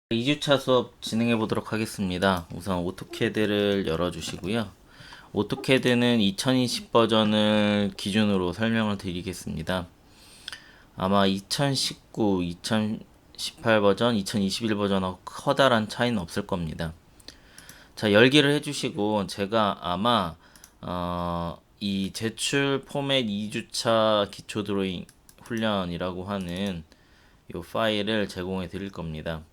2주차 수업 진행해 보도록 하겠습니다. 우선 오토캐드를 열어주시고요. 오토캐드는 2020 버전을 기준으로 설명을 드리겠습니다. 아마 2019, 2018 버전, 2021 버전하고 커다란 차이는 없을 겁니다. 자, 열기를 해주시고 제가 아마 이 제출 포맷 2주차 기초 드로잉 훈련이라고 하는 이 파일을 제공해 드릴 겁니다.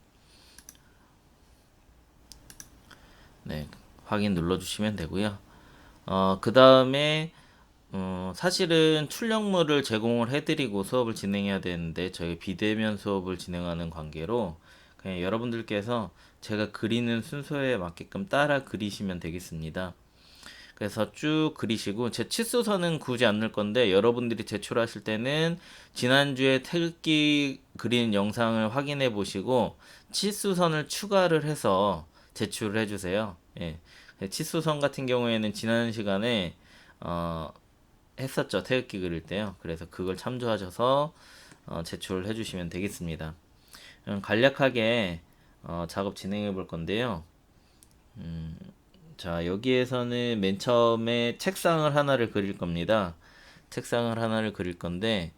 네, 확인 눌러주시면 되고요. 그 다음에 사실은 출력물을 제공을 해드리고 수업을 진행해야 되는데 저희 비대면 수업을 진행하는 관계로 그냥 여러분들께서 제가 그리는 순서에 맞게끔 따라 그리시면 되겠습니다. 그래서 쭉 그리시고 제 치수선은 굳이 안 넣을 건데 여러분들이 제출하실 때는 지난주에 태극기 그리는 영상을 확인해 보시고 치수선을 추가를 해서 제출을 해주세요. 예. 치수선 같은 경우에는 지난 시간에 했었죠. 태극기 그릴 때요. 그래서 그걸 참조하셔서 제출을 해주시면 되겠습니다. 간략하게 작업 진행해 볼 건데요. 자, 여기에서는 맨 처음에 책상을 하나를 그릴 겁니다. 책상을 하나를 그릴 건데,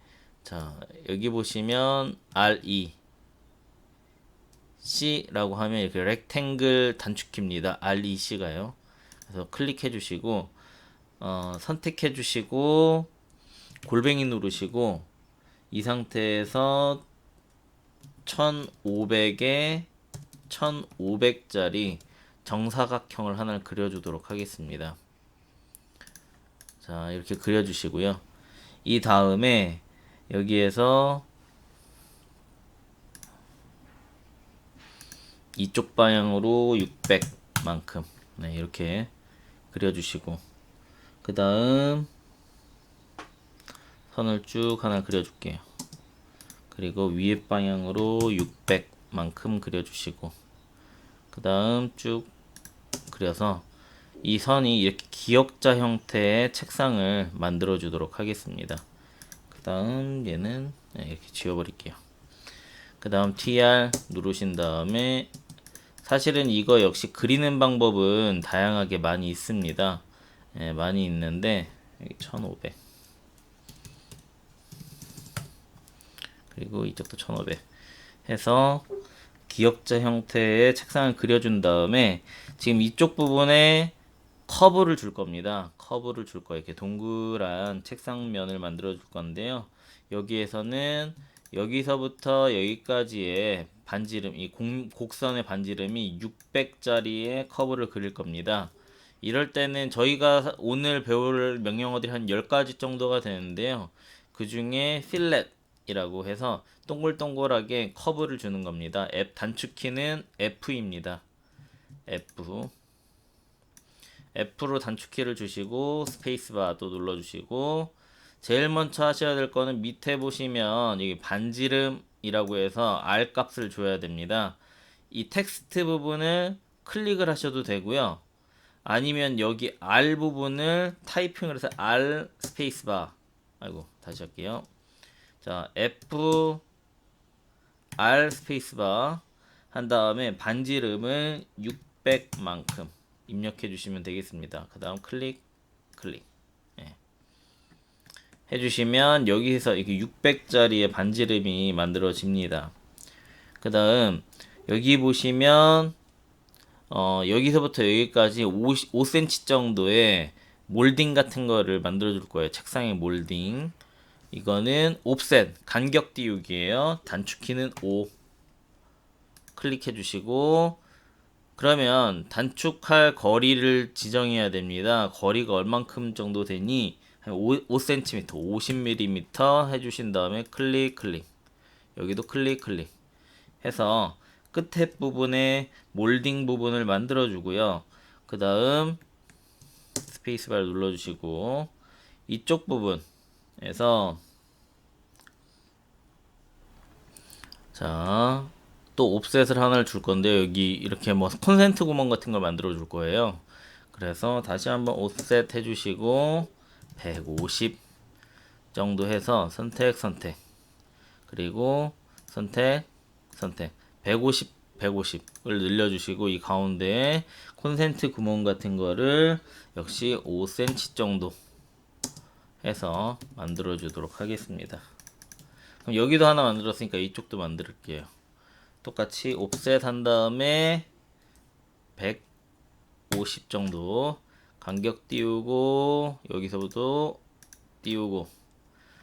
자, 여기 보시면 RE C라고 하면 이렇게 렉탱글 단축키입니다. REC가요. 그래서 클릭해 주시고, 선택해 주시고, 골뱅이 누르시고, 이 상태에서 1500에 1500짜리 정사각형을 하나 그려주도록 하겠습니다. 자, 이렇게 그려주시고요. 이 다음에 여기에서 이쪽 방향으로 600만큼 네, 이렇게 그려주시고 그 다음 선을 쭉 하나 그려줄게요. 그리고 위에 방향으로 600만큼 그려주시고 그 다음 쭉 그려서 이 선이 이렇게 기역자 형태의 책상을 만들어 주도록 하겠습니다. 그 다음 얘는 이렇게 지워버릴게요. 그 다음 TR 누르신 다음에 사실은 이거 역시 그리는 방법은 다양하게 많이 있습니다. 예, 많이 있는데 여기 1500 그리고 이쪽도 1500 해서 기역자 형태의 책상을 그려준 다음에 지금 이쪽 부분에 커브를 줄 겁니다. 커브를 줄 거예요. 이렇게 동그란 책상면을 만들어 줄 건데요. 여기에서는 여기서부터 여기까지의 반지름, 이 곡선의 반지름이 600짜리의 커브를 그릴 겁니다. 이럴 때는 저희가 오늘 배울 명령어들이 한 10가지 정도가 되는데요. 그 중에 필렛이라고 해서 동글동글하게 커브를 주는 겁니다. 앱 단축키는 F입니다. F. F로 단축키를 주시고 스페이스바도 눌러주시고 제일 먼저 하셔야 될 거는 밑에 보시면 여기 반지름이라고 해서 R 값을 줘야 됩니다. 이 텍스트 부분을 클릭을 하셔도 되고요. 아니면 여기 R 부분을 타이핑을 해서 R 스페이스바 아이고 다시 할게요. 자 F R 스페이스바 한 다음에 반지름을 600만큼 입력해 주시면 되겠습니다. 그 다음 클릭 예. 해주시면 여기서 이렇게 600짜리의 반지름이 만들어집니다. 그 다음 여기 보시면 여기서부터 여기까지 5cm 정도의 몰딩 같은 거를 만들어 줄 거예요. 책상의 몰딩. 이거는 옵셋 간격 띄우기예요. 단축키는 5 클릭해 주시고 그러면 단축할 거리를 지정해야 됩니다. 거리가 얼만큼 정도 되니 한 5cm, 50mm 해주신 다음에 클릭 여기도 클릭 해서 끝에 부분에 몰딩 부분을 만들어 주고요. 그 다음 스페이스바를 눌러 주시고 이쪽 부분에서 자, 또 옵셋을 하나를 줄 건데 여기 이렇게 뭐 콘센트 구멍 같은 걸 만들어 줄 거예요. 그래서 다시 한번 옵셋 해주시고 150 정도 해서 선택 그리고 선택 150 150을 늘려주시고 이 가운데에 콘센트 구멍 같은 거를 역시 5cm 정도 해서 만들어 주도록 하겠습니다. 그럼 여기도 하나 만들었으니까 이쪽도 만들게요. 똑같이 옵셋 한 다음에 150 정도 간격 띄우고 여기서부터 띄우고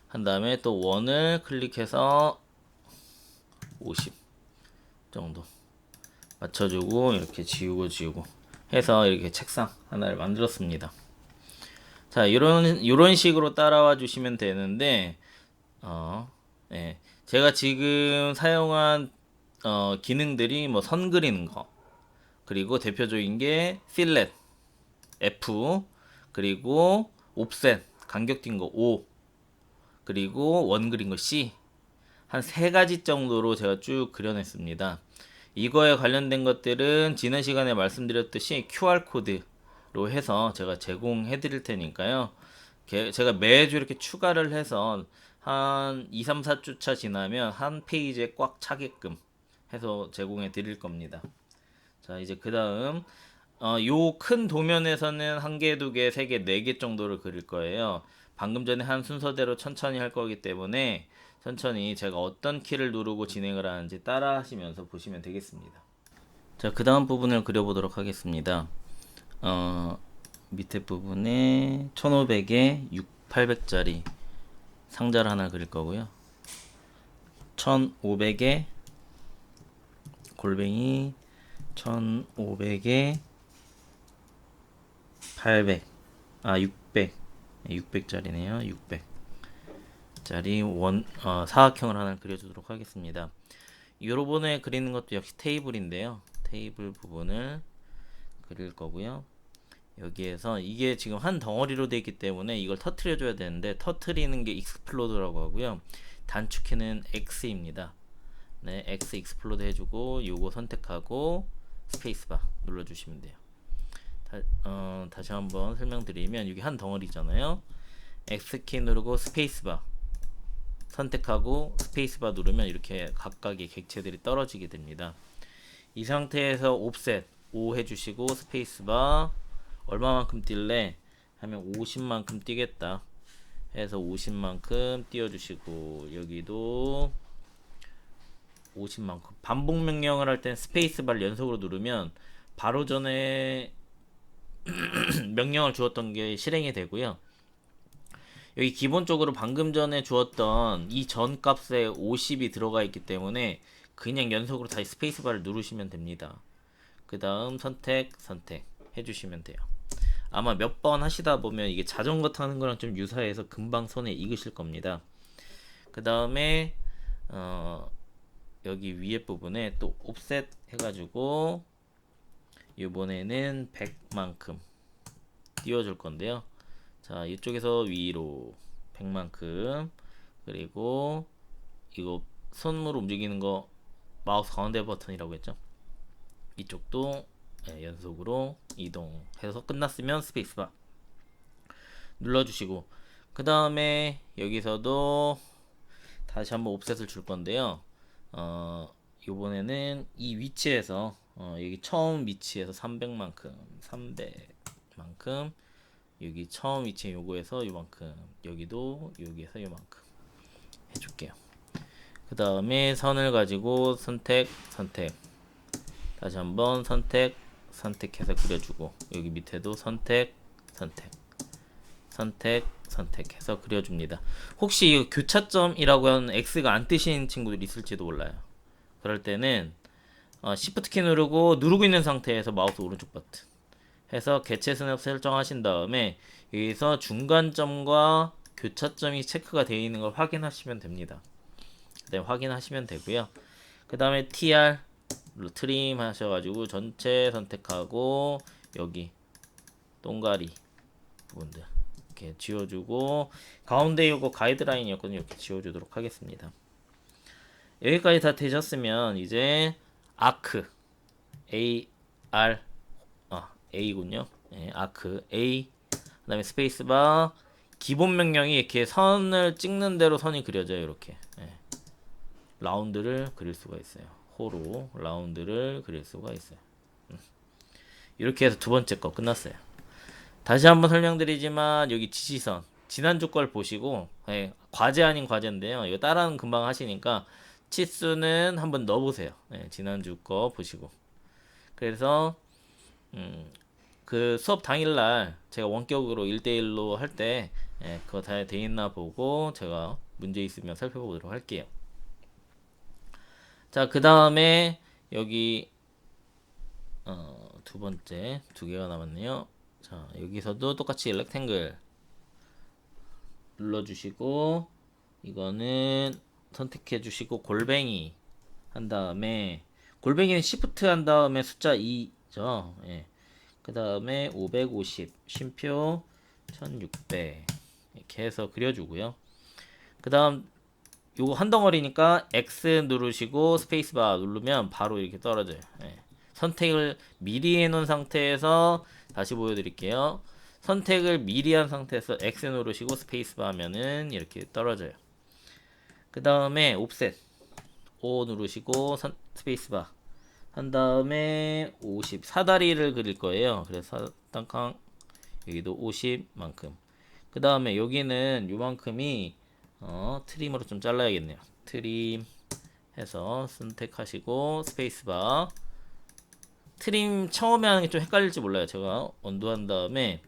한 다음에 또 원을 클릭해서 50 정도 맞춰주고 이렇게 지우고 해서 이렇게 책상 하나를 만들었습니다. 자, 이런 식으로 따라와 주시면 되는데 네. 제가 지금 사용한 기능들이 뭐 선 그리는 거, 그리고 대표적인 게 필렛 F, 그리고 옵셋 간격 띈 거 5, 그리고 원 그린 거 C, 한 3가지 정도로 제가 쭉 그려냈습니다. 이거에 관련된 것들은 지난 시간에 말씀드렸듯이 QR코드로 해서 제가 제공해 드릴 테니까요. 제가 매주 이렇게 추가를 해서 한 2, 3, 4주차 지나면 한 페이지에 꽉 차게끔 해서 제공해 드릴 겁니다. 자, 이제 그 다음 요 큰 도면에서는 1개, 2개, 3개, 4개 정도를 그릴 거예요. 방금 전에 한 순서대로 천천히 할 거기 때문에 천천히 제가 어떤 키를 누르고 진행을 하는지 따라 하시면서 보시면 되겠습니다. 자, 그 다음 부분을 그려보도록 하겠습니다. 밑에 부분에 1500에 6800짜리 상자를 하나 그릴 거고요. 1500에 골뱅이 1500에 800 600 600짜리네요. 600짜리 사각형을 하나 그려주도록 하겠습니다. 요번에 그리는 것도 역시 테이블인데요. 테이블 부분을 그릴 거고요. 여기에서 이게 지금 한 덩어리로 되어 있기 때문에 이걸 터트려 줘야 되는데 터트리는 게 익스플로드라고 하고요. 단축키는 X입니다. 네, X 익스플로드 해주고 요거 선택하고 스페이스바 눌러주시면 돼요. 다시 한번 설명드리면 여기 한 덩어리잖아요. X키 누르고 스페이스바 선택하고 스페이스바 누르면 이렇게 각각의 객체들이 떨어지게 됩니다. 이 상태에서 옵셋 5 해주시고 스페이스바 얼마만큼 뛸래? 하면 50만큼 뛰겠다 해서 50만큼 띄워주시고 여기도 50만큼 반복 명령을 할 땐 스페이스바를 연속으로 누르면 바로 전에 명령을 주었던 게 실행이 되고요. 여기 기본적으로 방금 전에 주었던 이 전 값에 50이 들어가 있기 때문에 그냥 연속으로 다시 스페이스바를 누르시면 됩니다. 그 다음 선택 해주시면 돼요. 아마 몇 번 하시다 보면 이게 자전거 타는 거랑 좀 유사해서 금방 손에 익으실 겁니다. 그 다음에 여기 위에 부분에 또 옵셋 해가지고 이번에는 100만큼 띄워줄 건데요. 자, 이쪽에서 위로 100만큼 그리고 이거 손으로 움직이는 거 마우스 가운데 버튼이라고 했죠. 이쪽도 연속으로 이동해서 끝났으면 스페이스바 눌러주시고 그 다음에 여기서도 다시 한번 옵셋을 줄 건데요. 이번에는 이 위치에서 여기 처음 위치에서 300만큼 여기 처음 위치에 요거에서 요만큼 여기도 여기에서 요만큼 해줄게요. 그 다음에 선을 가지고 선택 다시 한번 선택해서 그려주고 여기 밑에도 선택해서 그려줍니다. 혹시 이 교차점이라고 하는 X가 안 뜨신 친구들이 있을지도 몰라요. 그럴 때는 Shift 키 누르고 있는 상태에서 마우스 오른쪽 버튼 해서 개체 스냅 설정하신 다음에 여기서 중간점과 교차점이 체크가 되어 있는 걸 확인하시면 됩니다. 네, 확인하시면 되고요. 그 다음에 TR 트림 하셔가지고 전체 선택하고 여기 동가리 부분들 이렇게 지워주고 가운데 요거 가이드라인이었거든요. 이렇게 지워주도록 하겠습니다. 여기까지 다 되셨으면 이제 아크 A군요. 네, 아크 A 그 다음에 스페이스바 기본 명령이 이렇게 선을 찍는 대로 선이 그려져요. 이렇게 라운드를 그릴 수가 있어요. 호로 라운드를 그릴 수가 있어요. 이렇게 해서 두 번째 거 끝났어요. 다시 한번 설명드리지만 여기 지시선 지난주 걸 보시고 과제 아닌 과제인데요. 이거 따라는 금방 하시니까 치수는 한번 넣어보세요. 지난주 거 보시고. 그래서 그 수업 당일날 제가 원격으로 1대1로 할 때 그거 다 돼 있나 보고 제가 문제 있으면 살펴보도록 할게요. 자, 그 다음에 여기 두 번째 두 개가 남았네요. 자, 여기서도 똑같이 렉탱글 눌러주시고 이거는 선택해 주시고 골뱅이 한 다음에 골뱅이는 시프트 한 다음에 숫자 2죠. 그 다음에 550 쉼표 1600 이렇게 해서 그려주고요. 그 다음 요거 한 덩어리니까 X 누르시고 스페이스바 누르면 바로 이렇게 떨어져요. 선택을 미리 해놓은 상태에서 다시 보여드릴게요. 선택을 미리 한 상태에서 X 누르시고 스페이스바 하면은 이렇게 떨어져요. 그 다음에 옵셋 O 누르시고 스페이스바 한 다음에 50 사다리를 그릴 거예요. 그래서 땅캉 여기도 50만큼. 그 다음에 여기는 요만큼이 트림으로 좀 잘라야겠네요. 트림 해서 선택하시고 스페이스바. 트림 처음에 하는 게 좀 헷갈릴지 몰라요. 제가 언두한 다음에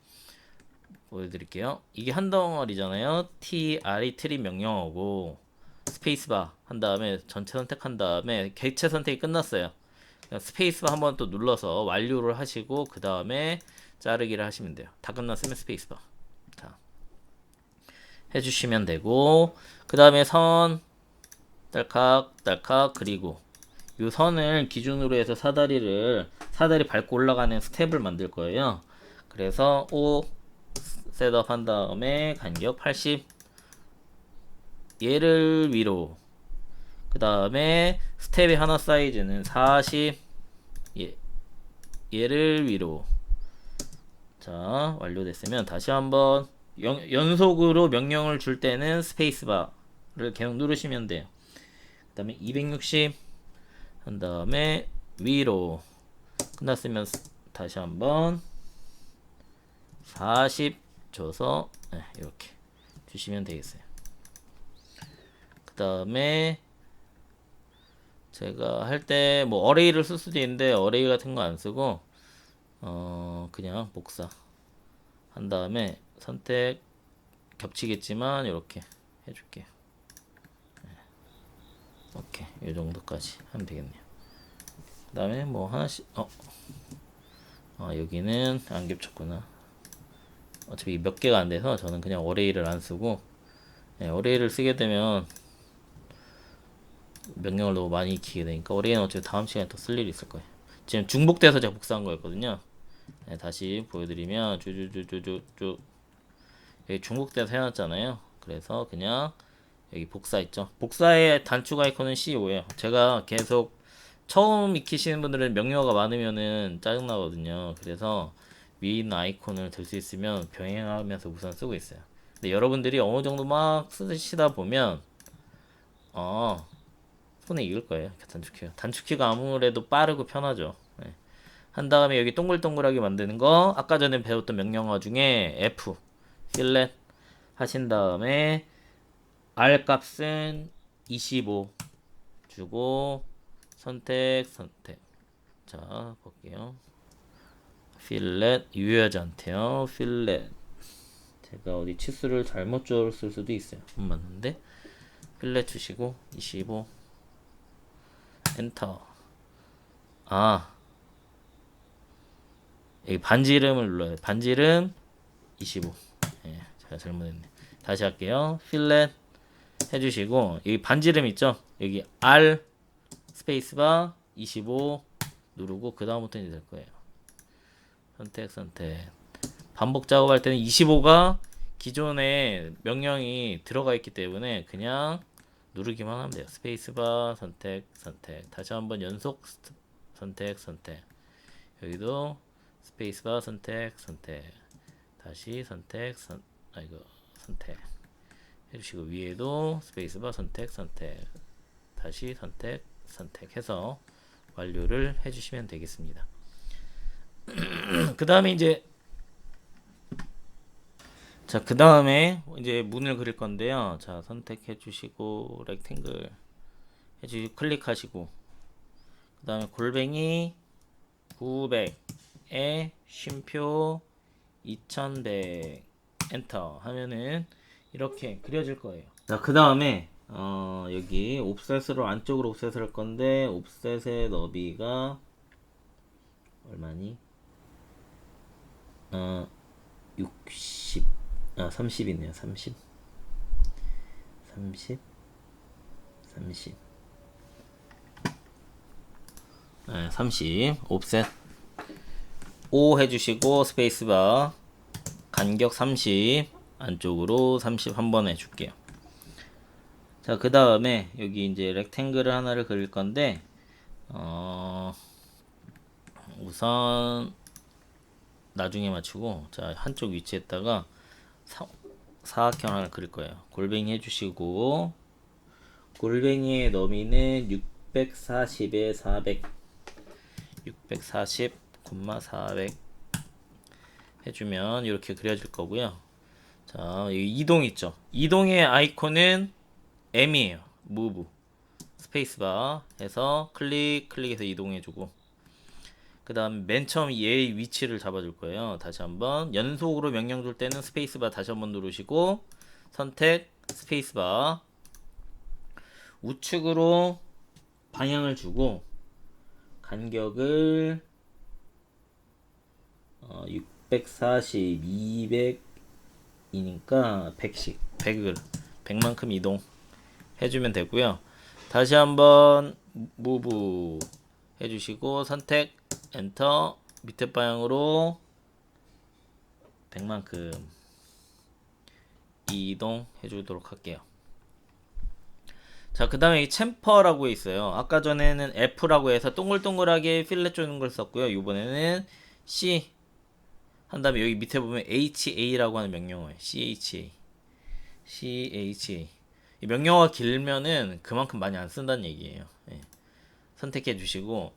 보여드릴게요. 이게 한 덩어리잖아요. TR이 트림 명령어고 스페이스바 한 다음에 전체 선택한 다음에 객체 선택이 끝났어요. 스페이스바 한번 또 눌러서 완료를 하시고 그 다음에 자르기를 하시면 돼요. 다 끝났으면 스페이스바. 자, 해주시면 되고 그 다음에 선 딸칵 딸칵 그리고 이 선을 기준으로 해서 사다리 밟고 올라가는 스텝을 만들 거예요. 그래서 5 셋업 한 다음에 간격 80 얘를 위로 그 다음에 스텝의 하나 사이즈는 40 얘를 위로. 자, 완료됐으면 다시 한번 연속으로 명령을 줄 때는 스페이스바를 계속 누르시면 돼요. 그 다음에 260 한 다음에 위로 끝났으면 다시 한번 40 줘서 이렇게 주시면 되겠어요. 그 다음에 제가 할 때 뭐 어레이를 쓸 수도 있는데 어레이 같은 거 안 쓰고 그냥 복사 한 다음에 선택 겹치겠지만 이렇게 해줄게요. 오케이, 이 정도까지 하면 되겠네요. 그 다음에 뭐 하나씩 여기는 안 겹쳤구나. 어차피 몇 개가 안 돼서 저는 그냥 어레이를 안 쓰고 어레이를 쓰게 되면 명령을 너무 많이 익히게 되니까 어레이는 어차피 다음 시간에 더 쓸 일이 있을 거예요. 지금 중복돼서 제가 복사한 거였거든요. 다시 보여드리면 쭈쭈쭈쭈쭈 여기 중복돼서 해놨잖아요. 그래서 그냥 여기 복사 있죠. 복사의 단축 아이콘은 C5예요. 제가 계속 처음 익히시는 분들은 명령어가 많으면은 짜증나거든요. 그래서 위에 있는 아이콘을 들 수 있으면 병행하면서 우선 쓰고 있어요. 근데 여러분들이 어느 정도 막 쓰시다 보면 손에 익을 거예요. 단축키가. 단축키가 아무래도 빠르고 편하죠. 한 다음에 여기 동글동글하게 만드는 거 아까 전에 배웠던 명령어 중에 F 필렛 하신 다음에 R 값은 25 주고 선택 자 볼게요. 필렛 유효하지 않대요. 필렛 제가 어디 치수를 잘못 줬을 수도 있어요. 안 맞는데 필렛 주시고 25 엔터. 여기 반지 이름을 눌러요. 반지 이름 25. 제가 잘못했네. 다시 할게요. 필렛 해주시고 여기 반지 이름 있죠? 여기 R 스페이스바 25 누르고 그 다음부터 이제 될 거예요. 선택 반복 작업할 때는 25가 기존에 명령이 들어가 있기 때문에 그냥 누르기만 하면 돼요. 스페이스바 선택 다시 한번 연속 선택 여기도 스페이스바 선택 다시 선택 해주시고 위에도 스페이스바 선택 다시 선택 선택해서 완료를 해주시면 되겠습니다. 그 다음에 이제 그 다음에 이제 문을 그릴 건데요. 자, 선택해 주시고 렉탱글 해주시고 클릭하시고 그 다음에 골뱅이 900에 쉼표 2100 엔터 하면은 이렇게 그려질 거예요. 자, 그 다음에 여기 옵셋으로 안쪽으로 옵셋을 할 건데 옵셋의 너비가 얼마니? 60 30이네요. 30 30 30 30 옵셋 5 해주시고 스페이스바 간격 30 안쪽으로 30 한번 해줄게요. 자, 그 다음에 여기 이제 렉탱글을 하나를 그릴 건데 우선 나중에 맞추고 자, 한쪽 위치에다가 사각형 하나 그릴 거예요. 골뱅이 해주시고 골뱅이의 너비는 640에 400 640, 400 해주면 이렇게 그려질 거고요. 자, 여기 이동 있죠. 이동의 아이콘은 M이에요. Move 스페이스바 해서 클릭해서 이동해주고 그 다음 맨 처음 얘의 위치를 잡아줄 거예요. 다시 한번 연속으로 명령 줄 때는 스페이스바 다시 한번 누르시고 선택 스페이스바 우측으로 방향을 주고 간격을 640, 200이니까 100씩 100만큼 이동 해주면 되고요. 다시 한번 무브 해주시고 선택 엔터 밑에 방향으로 100만큼 이동 해주도록 할게요. 자, 그 다음에 이 챔퍼라고 있어요. 아까 전에는 F라고 해서 동글동글하게 필렛 조는 걸 썼고요. 이번에는 C 한 다음에 여기 밑에 보면 HA라고 하는 명령어예요. CHA 이 명령어가 길면은 그만큼 많이 안 쓴다는 얘기예요. 예. 선택해 주시고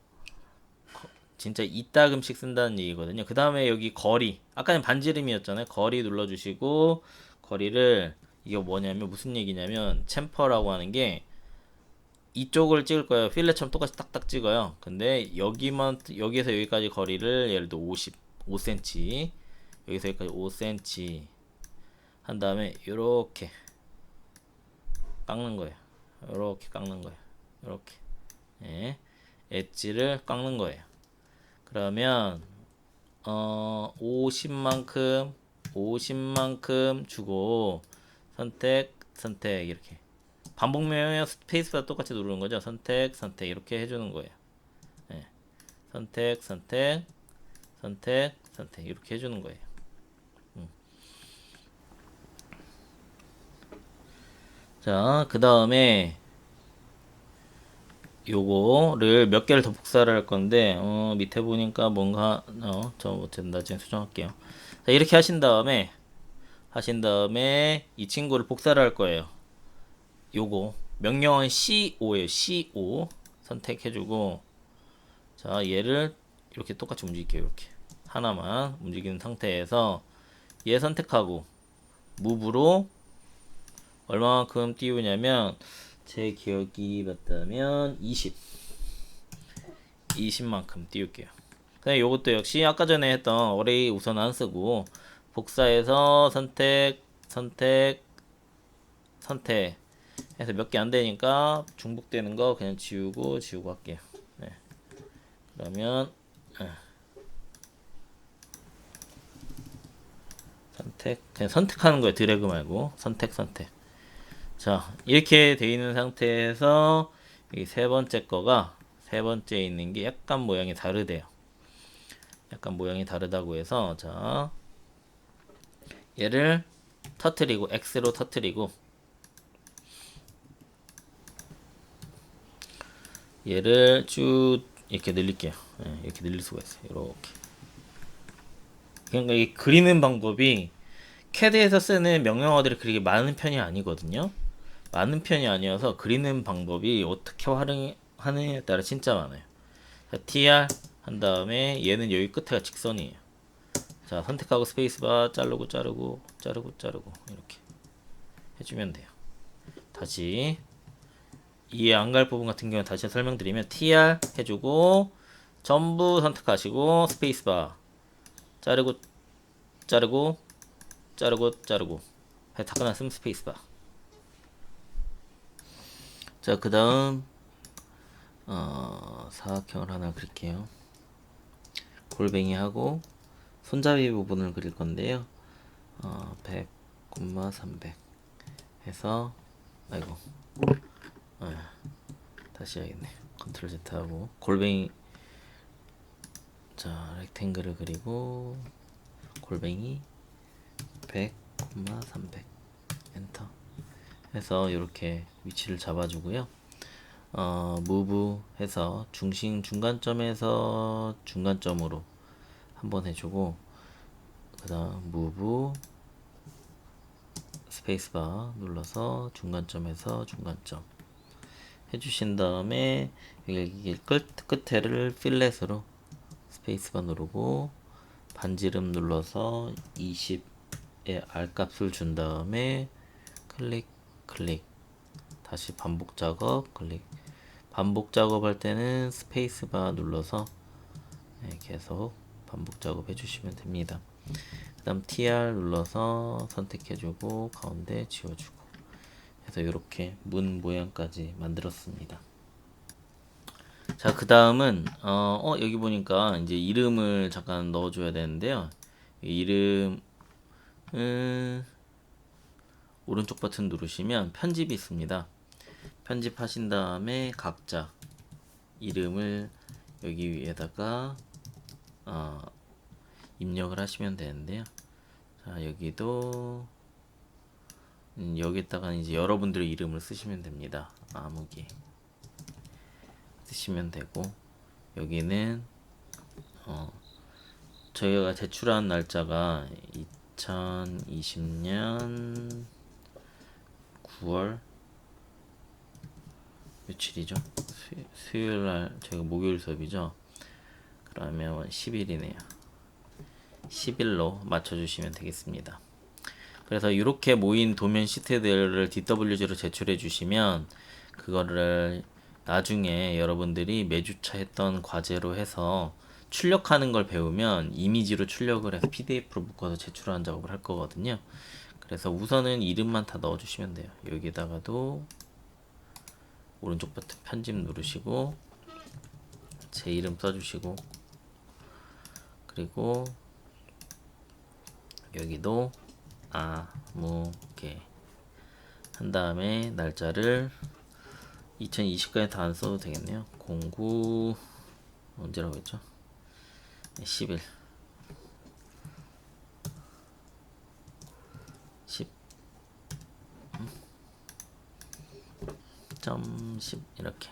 진짜 이따금씩 쓴다는 얘기거든요. 그 다음에 여기 거리 아까는 반지름이었잖아요. 거리 눌러주시고 거리를 이게 뭐냐면 무슨 얘기냐면 챔퍼라고 하는 게 이쪽을 찍을 거예요. 필렛처럼 똑같이 딱딱 찍어요. 근데 여기에서 여기까지 거리를 예를 들어 5cm 여기서 여기까지 5cm 한 다음에 요렇게 깎는 거예요. 요렇게 깎는 거예요. 요렇게 예. 엣지를 깎는 거예요. 그러면 50만큼 주고 선택 이렇게 반복 명령어 스페이스바 똑같이 누르는 거죠. 선택 이렇게 해주는 거예요. 네. 선택 이렇게 해주는 거예요. 자, 그 다음에 요거를 몇 개를 더 복사를 할 건데 밑에 보니까 뭔가 저 어쨌든 나중에 수정할게요. 자, 이렇게 하신 다음에 이 친구를 복사를 할 거예요. 요거 명령어는 C5에요. C5 선택해주고 자, 얘를 이렇게 똑같이 움직일게요. 이렇게 하나만 움직이는 상태에서 얘 선택하고 무브로 얼마만큼 띄우냐면 제 기억이 맞다면 20만큼 띄울게요. 그다음에 요것도 역시 아까 전에 했던 어레이 우선 안 쓰고 복사해서 선택 해서 몇 개 안 되니까 중복되는 거 그냥 지우고 할게요. 네. 그러면 그냥 선택하는 거예요. 드래그 말고 선택. 자, 이렇게 돼 있는 상태에서 이 세 번째 있는 게 약간 모양이 다르대요. 약간 모양이 다르다고 해서 자, 얘를 터트리고 X로 터트리고 얘를 쭉 이렇게 늘릴게요. 네, 이렇게 늘릴 수가 있어요. 이렇게. 그러니까 이 그리는 방법이 CAD에서 쓰는 명령어들이 그렇게 많은 편이 아니거든요. 많은 편이 아니어서 그리는 방법이 어떻게 하느냐에 따라 진짜 많아요. 자, TR 한 다음에 얘는 여기 끝에가 직선이에요. 자, 선택하고 스페이스바 자르고 자르고 자르고 자르고 이렇게 해주면 돼요. 다시 이해 안 갈 부분 같은 경우는 다시 설명드리면 TR 해주고 전부 선택하시고 스페이스바 자르고 자르고 자르고 자르고 다 끝났으면 스페이스바. 자, 그 다음 사각형을 하나 그릴게요. 골뱅이하고 손잡이 부분을 그릴 건데요. 100, 300 해서 아이고 다시 해야겠네. 컨트롤 Z 하고 골뱅이 자 렉탱글을 그리고 골뱅이 100, 300 엔터 해서 이렇게 위치를 잡아주고요. 무브 해서 중간점에서 중간점으로 한번 해주고 그 다음 무브 스페이스바 눌러서 중간점에서 중간점 해주신 다음에 여기 끝에를 필렛으로 스페이스바 누르고 반지름 눌러서 20의 R값을 준 다음에 클릭 클릭 다시 반복 작업 클릭 반복 작업할 때는 스페이스바 눌러서 계속 반복 작업 해주시면 됩니다. 그 다음 TR 눌러서 선택해주고 가운데 지워주고 해서 이렇게 문 모양까지 만들었습니다. 자, 그 다음은 여기 보니까 이제 이름을 잠깐 넣어줘야 되는데요. 이름은 오른쪽 버튼 누르시면 편집이 있습니다. 편집하신 다음에 각자 이름을 여기 위에다가 입력을 하시면 되는데요. 자, 여기도 여기다가 이제 여러분들의 이름을 쓰시면 됩니다. 아무개 쓰시면 되고 여기는 저희가 제출한 날짜가 2020년 9월 며칠이죠? 수요일날 저희가 목요일 수업이죠? 그러면 10일이네요. 10일로 맞춰주시면 되겠습니다. 그래서 이렇게 모인 도면 시트들을 DWG로 제출해 주시면 그거를 나중에 여러분들이 매주차 했던 과제로 해서 출력하는 걸 배우면 이미지로 출력을 해서 PDF로 묶어서 제출하는 작업을 할 거거든요. 그래서 우선은 이름만 다 넣어주시면 돼요. 여기다가도 오른쪽 버튼 편집 누르시고 제 이름 써주시고 그리고 여기도 아무개 한 다음에 날짜를 2020까지 다 안 써도 되겠네요. 09 언제라고 했죠? 10일 10.10 이렇게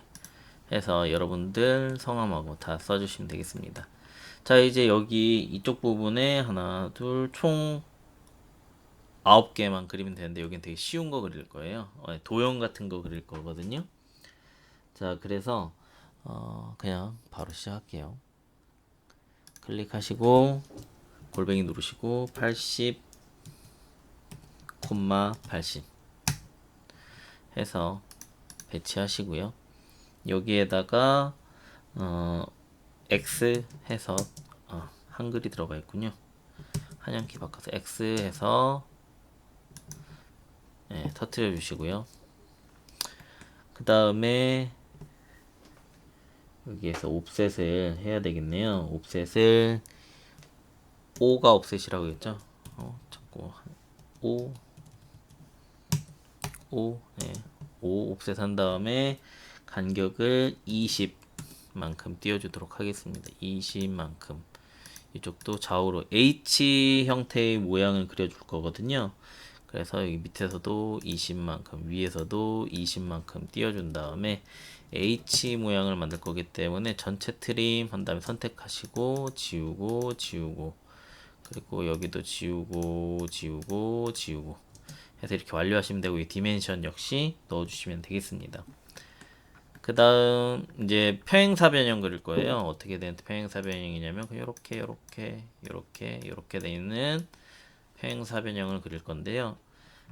해서 여러분들 성함하고 다 써주시면 되겠습니다. 자, 이제 여기 이쪽 부분에 하나 둘 총 9개만 그리면 되는데 여긴 되게 쉬운 거 그릴 거예요. 도형 같은 거 그릴 거거든요. 자, 그래서 그냥 바로 시작할게요. 클릭하시고 골뱅이 누르시고 80, 80 해서 배치하시고요. 여기에다가 X 해서 한글이 들어가 있군요. 한영키 바꿔서 X 해서 터트려 주시고요. 그 다음에 여기에서 옵셋을 해야 되겠네요. 옵셋을 5가 옵셋이라고 했죠. 자꾸 5 5 옵셋 한 다음에 간격을 20만큼 띄워주도록 하겠습니다. 20만큼 이쪽도 좌우로 H 형태의 모양을 그려줄 거거든요. 그래서 여기 밑에서도 20만큼 위에서도 20만큼 띄워준 다음에 H 모양을 만들 거기 때문에 전체 트림 한 다음에 선택하시고 지우고 그리고 여기도 지우고 해서 이렇게 완료하시면 되고 이 디멘션 역시 넣어주시면 되겠습니다. 다음 이제 평행사 변형 그릴 거예요. 어떻게 된 평행사 변형이냐면 요렇게 요렇게 요렇게 요렇게 돼 있는 평행사 변형을 그릴 건데요.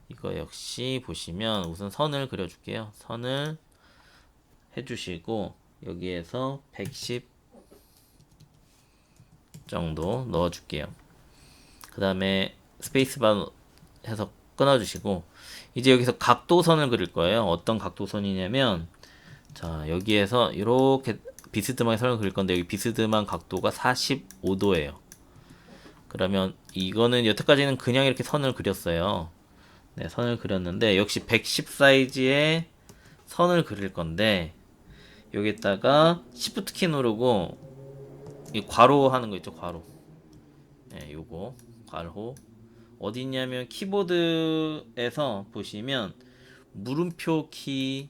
이거 역시 보시면 우선 선을 그려줄게요. 선을 해주시고 여기에서 110 정도 넣어줄게요. 그 다음에 스페이스바 해서 끊어주시고 이제 여기서 각도선을 그릴 거예요. 어떤 각도선이냐면 자 여기에서 이렇게 비스듬하게 선을 그릴 건데 여기 비스듬한 각도가 45도예요. 그러면 이거는 여태까지는 그냥 이렇게 선을 그렸어요. 네, 선을 그렸는데 역시 110 사이즈의 선을 그릴 건데 여기다가 Shift 키 누르고 이 괄호 하는 거 있죠, 괄호. 네, 요거 괄호 어디 있냐면 키보드에서 보시면 물음표 키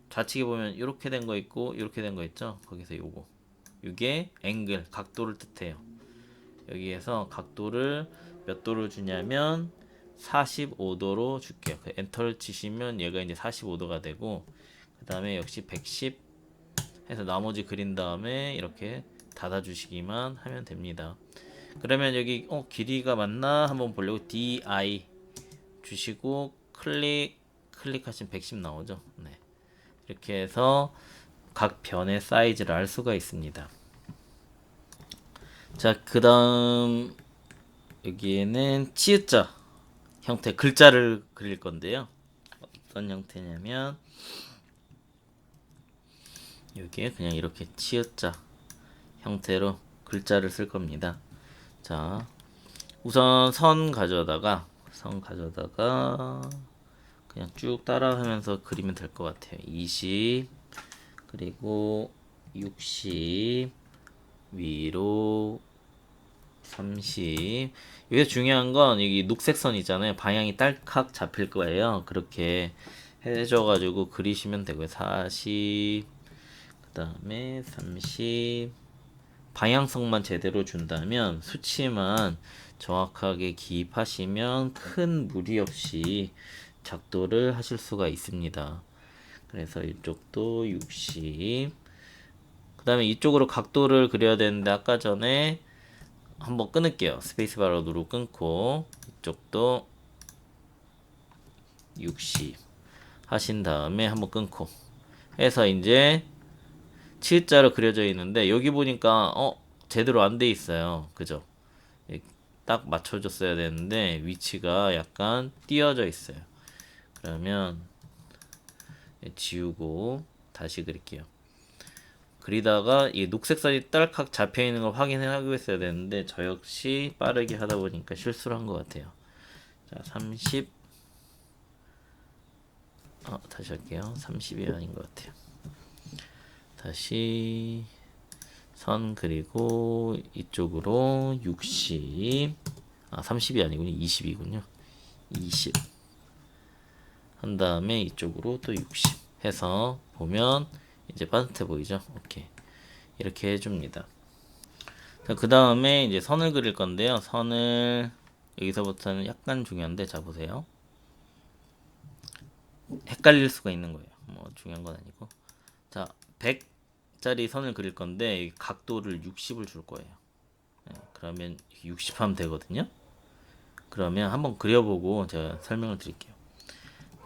좌측에 보면 이렇게 된 거 있고 이렇게 된 거 있죠. 거기서 요거 이게 앵글 각도를 뜻해요. 여기에서 각도를 몇 도로 주냐면 45도로 줄게요. 그 엔터를 치시면 얘가 이제 45도가 되고 그 다음에 역시 110 해서 나머지 그린 다음에 이렇게 닫아 주시기만 하면 됩니다. 그러면 여기 길이가 맞나 한번 보려고 DI 주시고 클릭하시면 110 나오죠. 네. 이렇게 해서 각 변의 사이즈를 알 수가 있습니다. 자, 그 다음 여기에는 치읓자 형태 글자를 그릴 건데요. 어떤 형태냐면 여기에 그냥 이렇게 치읓자 형태로 글자를 쓸 겁니다. 자, 우선 선 가져다가 그냥 쭉 따라하면서 그리면 될 것 같아요. 20 그리고 60 위로 30 여기서 중요한 건 여기 녹색 선 있잖아요. 방향이 딸칵 잡힐 거예요. 그렇게 해줘가지고 그리시면 되고요. 40 그 다음에 30 방향성만 제대로 준다면 수치만 정확하게 기입하시면 큰 무리 없이 작도를 하실 수가 있습니다. 그래서 이쪽도 60 그 다음에 이쪽으로 각도를 그려야 되는데 아까 전에 한번 끊을게요. 스페이스바로 누르고 끊고 이쪽도 60 하신 다음에 한번 끊고 해서 이제 치읓자로 그려져 있는데 여기 보니까 제대로 안 돼 있어요. 그죠? 딱 맞춰줬어야 되는데 위치가 약간 띄어져 있어요. 그러면 지우고 다시 그릴게요. 그리다가 이 녹색 선이 딸칵 잡혀 있는 걸 확인하고 있어야 되는데 저 역시 빠르게 하다 보니까 실수를 한 것 같아요. 자, 30 다시 할게요. 30이 아닌 것 같아요. 다시 선 그리고 이쪽으로 60 30이 아니군요. 20이군요. 20 한 다음에 이쪽으로 또 60 해서 보면 이제 빠듯해 보이죠? 오케이. 이렇게 해줍니다. 자, 그 다음에 이제 선을 그릴 건데요. 선을 여기서부터는 약간 중요한데 자 보세요. 헷갈릴 수가 있는 거예요. 뭐 중요한 건 아니고. 자, 100짜리 선을 그릴 건데 각도를 60을 줄 거예요. 네, 그러면 60 하면 되거든요. 그러면 한번 그려보고 제가 설명을 드릴게요.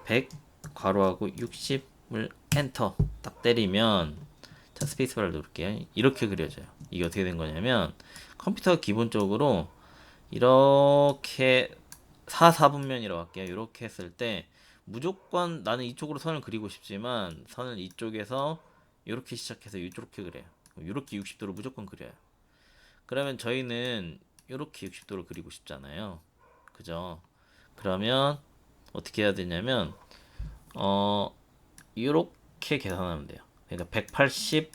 100 괄호하고 60을 엔터 딱 때리면 자 스페이스바를 누를게요. 이렇게 그려져요. 이게 어떻게 된 거냐면 컴퓨터가 기본적으로 이렇게 4분면이라고 할게요. 이렇게 했을 때 무조건 나는 이쪽으로 선을 그리고 싶지만 선을 이쪽에서 이렇게 시작해서 이렇게 그려요. 이렇게 60도로 무조건 그려요. 그러면 저희는 이렇게 60도로 그리고 싶잖아요. 그죠? 그러면 어떻게 해야 되냐면 이렇게 계산하면 돼요. 그러니까 180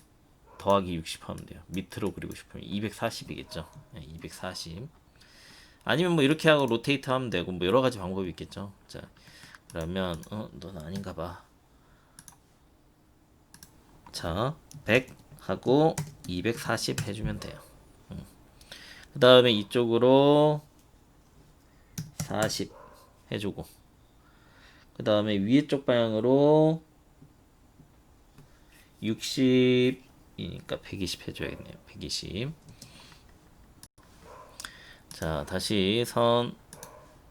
더하기 60 하면 돼요. 밑으로 그리고 싶으면 240이겠죠. 네, 240. 아니면 뭐 이렇게 하고 로테이트 하면 되고 뭐 여러 가지 방법이 있겠죠. 자, 그러면 넌 아닌가 봐. 자, 100 하고 240 해주면 돼요. 그 다음에 이쪽으로 40 해주고 그 다음에 위에 쪽 방향으로 60이니까 120 해줘야겠네요. 120. 자, 다시 선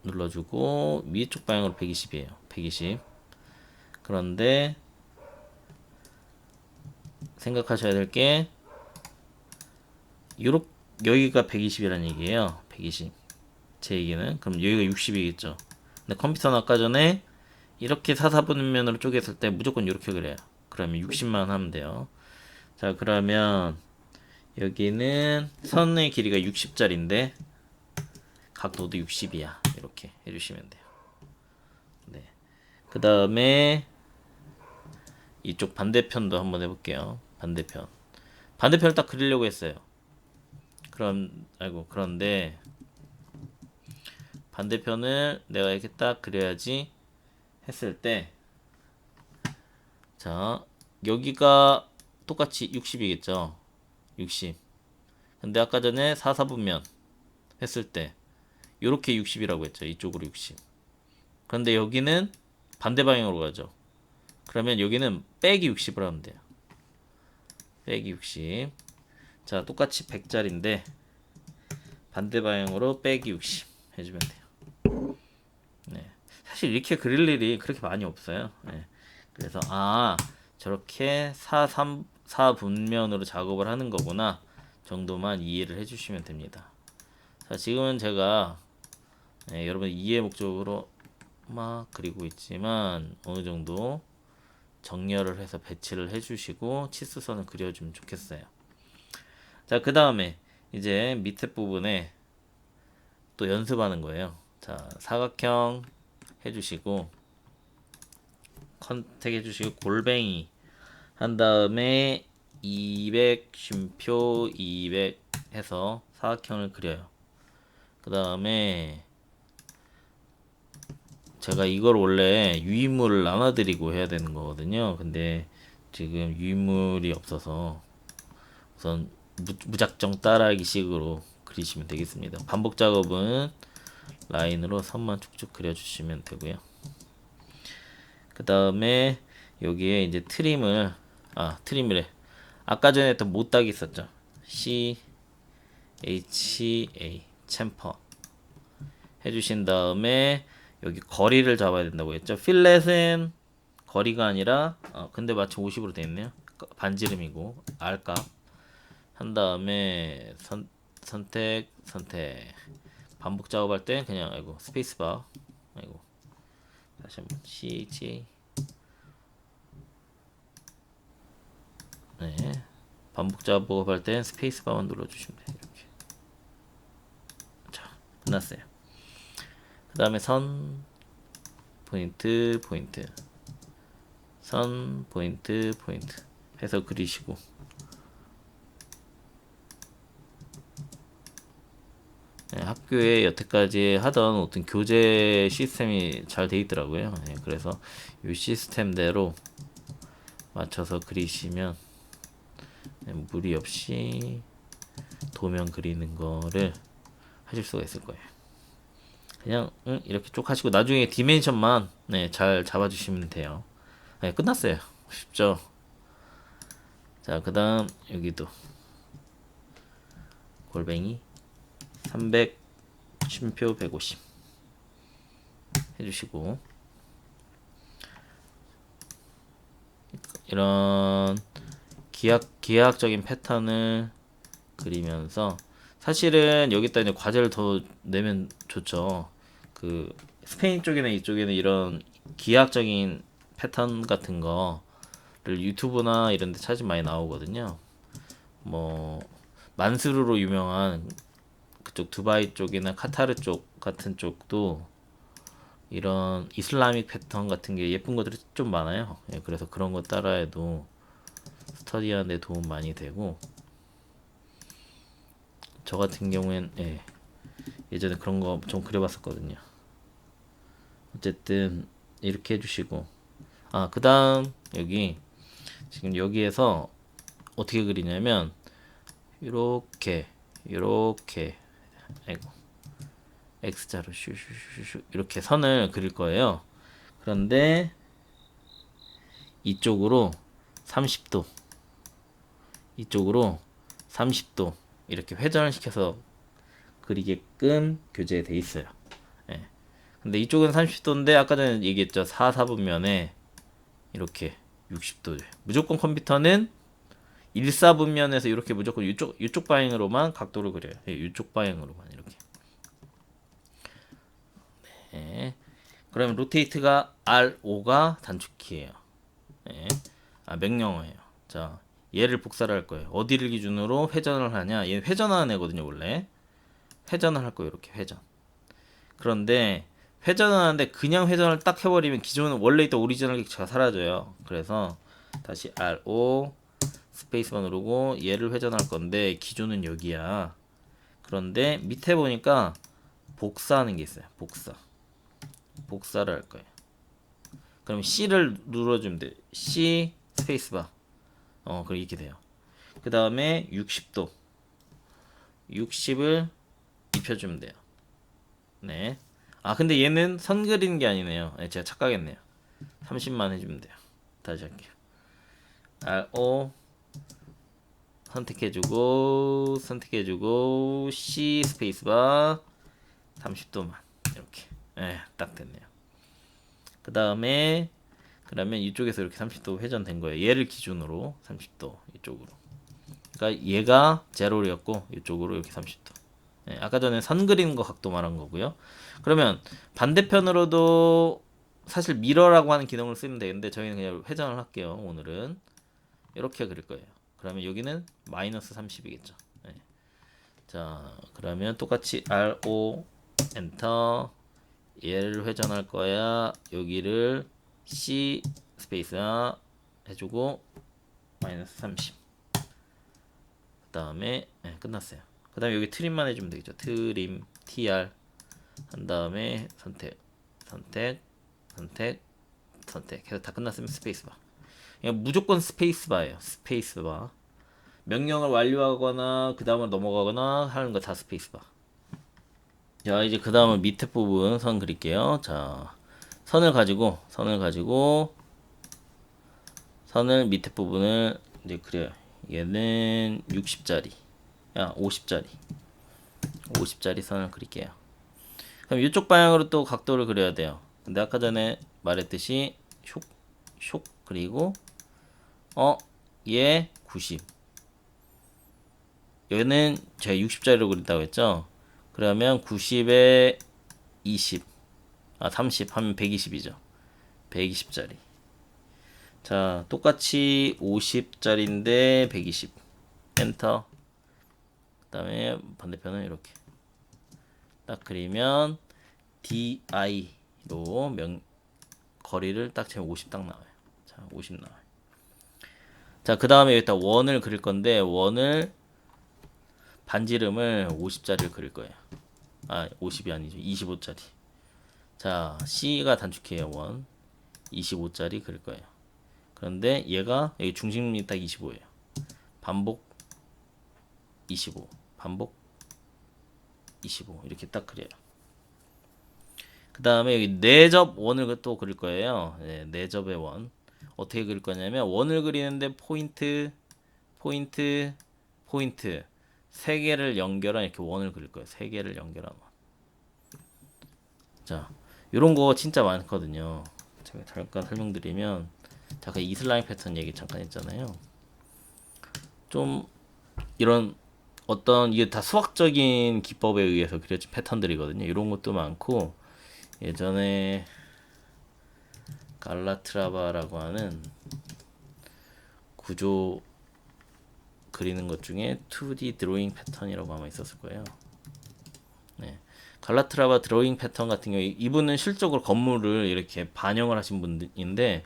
눌러주고 위쪽 방향으로 120이에요. 120. 그런데 생각하셔야 될 게 요렇게 여기가 120이라는 얘기예요. 120. 제 얘기는 그럼 여기가 60이겠죠. 근데 컴퓨터는 아까 전에 이렇게 4,4분면으로 쪼갰을 때 무조건 이렇게 그래요. 그러면 60만 하면 돼요. 자, 그러면 여기는 선의 길이가 60짜리인데 각도도 60이야. 이렇게 해주시면 돼요. 네. 그 다음에 이쪽 반대편도 한번 해볼게요. 반대편. 반대편을 딱 그리려고 했어요. 그런데 반대편을 내가 이렇게 딱 그려야지 했을 때, 자, 여기가 똑같이 60이겠죠. 60. 근데 아까 전에 4,4분면 했을 때 요렇게 60이라고 했죠. 이쪽으로 60. 그런데 여기는 반대 방향으로 가죠. 그러면 여기는 빼기 60을 하면 돼요. 빼기 60. 자, 똑같이 100짜리인데 반대 방향으로 빼기 60 해주면 돼요. 네. 사실 이렇게 그릴 일이 그렇게 많이 없어요. 네. 그래서 저렇게 4분면으로 작업을 하는 거구나 정도만 이해를 해주시면 됩니다. 자, 지금은 제가 여러분 이해 목적으로 막 그리고 있지만 어느 정도 정렬을 해서 배치를 해주시고 치수선을 그려주면 좋겠어요. 자, 그 다음에 이제 밑에 부분에 또 연습하는 거예요. 자, 사각형 해주시고 컨택 해주시고 골뱅이 한 다음에 200 쉼표 200 해서 사각형을 그려요. 그 다음에 제가 이걸 원래 유인물을 나눠드리고 해야 되는 거거든요. 근데 지금 유인물이 없어서 우선 무작정 따라하기 식으로 그리시면 되겠습니다. 반복 작업은 라인으로 선만 쭉쭉 그려주시면 되고요. 그 다음에 여기에 이제 트림이래. 아까 전에 또 못따기 있었죠. CHA 챔퍼 해주신 다음에 여기 거리를 잡아야 된다고 했죠. 필렛은 거리가 아니라 근데 마침 50으로 되어 있네요. 반지름이고 R값 한 다음에 선택 반복 작업할 때 그냥 스페이스바 다시 한번 CHA 네 반복 작업할 땐 스페이스바만 눌러주시면 돼요. 이렇게. 자, 끝났어요. 그 다음에 선 포인트 선 포인트 해서 그리시고 네, 학교에 여태까지 하던 어떤 교재 시스템이 잘 돼 있더라고요. 네, 그래서 이 시스템대로 맞춰서 그리시면 무리 없이 도면 그리는 거를 하실 수가 있을 거예요. 그냥 이렇게 쭉 하시고 나중에 디멘션만 잘 잡아주시면 돼요. 네, 끝났어요. 쉽죠? 자, 그 다음 여기도 골뱅이 300 쉼표 150 해주시고 이런 기하학적인 패턴을 그리면서 사실은 여기다 이제 과제를 더 내면 좋죠. 그 스페인 쪽이나 이쪽에는 이런 기하학적인 패턴 같은 거를 유튜브나 이런 데 찾으면 많이 나오거든요. 뭐 만스루로 유명한 그쪽 두바이 쪽이나 카타르 쪽 같은 쪽도 이런 이슬라믹 패턴 같은 게 예쁜 것들이 좀 많아요. 그래서 그런 거 따라해도 스터디하는 데 도움 많이 되고 저 같은 경우엔 예전에 그런 거 좀 그려봤었거든요. 어쨌든 이렇게 해주시고 그 다음 여기 지금 여기에서 어떻게 그리냐면 이렇게 X자로 슈슈슈슈 이렇게 선을 그릴 거예요. 그런데 이쪽으로 30도 이쪽으로 30도 이렇게 회전을 시켜서 그리게끔 교재돼 있어요. 예. 근데 이쪽은 30도인데 아까 전에 얘기했죠. 4, 4분면에 이렇게 60도. 무조건 컴퓨터는 1, 4분면에서 이렇게 무조건 이쪽 방향으로만 각도를 그려요. 예, 이쪽 방향으로만 이렇게. 예. 그러면 로테이트가 R5가 단축키예요. 예. 명령어예요. 자, 얘를 복사를 할 거예요. 어디를 기준으로 회전을 하냐? 얘 회전하는 애거든요, 원래. 회전을 할 거예요, 이렇게 회전. 그런데 회전을 하는데 그냥 회전을 딱 해버리면 기존은 원래 있던 오리지널 객체가 사라져요. 그래서 다시 RO 스페이스만 누르고 얘를 회전할 건데 기존은 여기야. 그런데 밑에 보니까 복사하는 게 있어요. 복사를 할 거예요. 그럼 C를 눌러주면 돼. C 스페이스바. 그럼 이렇게 돼요. 그 다음에 60도. 60을 입혀주면 돼요. 네. 근데 얘는 선 그리는 게 아니네요. 네, 제가 착각했네요. 30만 해주면 돼요. 다시 할게요. RO 선택해주고 C 스페이스바 30도만 이렇게. 딱 됐네요. 그 다음에 그러면 이쪽에서 이렇게 30도 회전된 거예요. 얘를 기준으로 30도 이쪽으로. 그러니까 얘가 제로였고 이쪽으로 이렇게 30도. 아까 전에 선 그리는 거 각도 말한 거고요. 그러면 반대편으로도 사실 미러라고 하는 기능을 쓰면 되는데 저희는 그냥 회전을 할게요. 오늘은 이렇게 그릴 거예요. 그러면 여기는 마이너스 30이겠죠. 자, 그러면 똑같이 RO 엔터 얘를 회전할 거야. 여기를 C 스페이스 해주고 마이너스 30. 그 다음에 끝났어요. 그 다음에 여기 트림만 해주면 되겠죠. 트림 TR 한 다음에 선택 해서 다 끝났으면 스페이스바. 그냥 무조건 스페이스바예요. 스페이스바. 명령을 완료하거나 그 다음을 넘어가거나 하는 거 다 스페이스바. 자, 이제 그 다음은 밑에 부분 선 그릴게요. 자, 선을 가지고 선을 밑에 부분을 이제 그려요. 얘는 60짜리 50짜리 선을 그릴게요. 그럼 이쪽 방향으로 또 각도를 그려야 돼요. 근데 아까 전에 말했듯이 쇽 그리고 얘 90. 얘는 제가 60짜리로 그린다고 했죠. 그러면 90에 20 30 하면 120이죠. 120짜리. 자, 똑같이 50짜리인데 120. 엔터. 그다음에 반대편은 이렇게 딱 그리면 DI로 거리를 딱 재면 50 딱 나와요. 자, 50 나와요. 자, 그다음에 여기다 원을 그릴 건데 원을 반지름을 50짜리를 그릴 거예요. 50이 아니죠. 25짜리. 자, C가 단축해요. 원. 25짜리 그릴 거예요. 그런데 얘가 여기 중심이 딱 25예요. 반복 25. 반복 25. 이렇게 딱 그려요. 그 다음에 여기 내접 원을 또 그릴 거예요. 내접의 원. 어떻게 그릴 거냐면 원을 그리는데 포인트 세 개를 연결한 이렇게 원을 그릴 거예요. 세 개를 연결한 원. 자, 이런 거 진짜 많거든요. 제가 잠깐 설명드리면 잠깐 이슬라임 패턴 얘기 잠깐 했잖아요. 좀 이런 어떤 이게 다 수학적인 기법에 의해서 그려진 패턴들이거든요. 이런 것도 많고 예전에 갈라트라바라고 하는 구조 그리는 것 중에 2D 드로잉 패턴이라고 아마 있었을 거예요. 갈라트라바 드로잉 패턴 같은 경우에 이분은 실적으로 건물을 이렇게 반영을 하신 분인데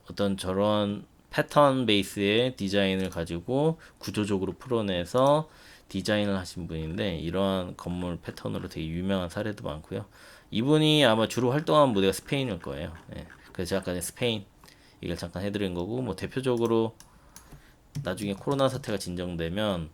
어떤 저런 패턴 베이스의 디자인을 가지고 구조적으로 풀어내서 디자인을 하신 분인데 이러한 건물 패턴으로 되게 유명한 사례도 많고요. 이분이 아마 주로 활동한 무대가 스페인일 거예요. 그래서 제가 아까 스페인 얘기를 잠깐 해드린 거고 뭐 대표적으로 나중에 코로나 사태가 진정되면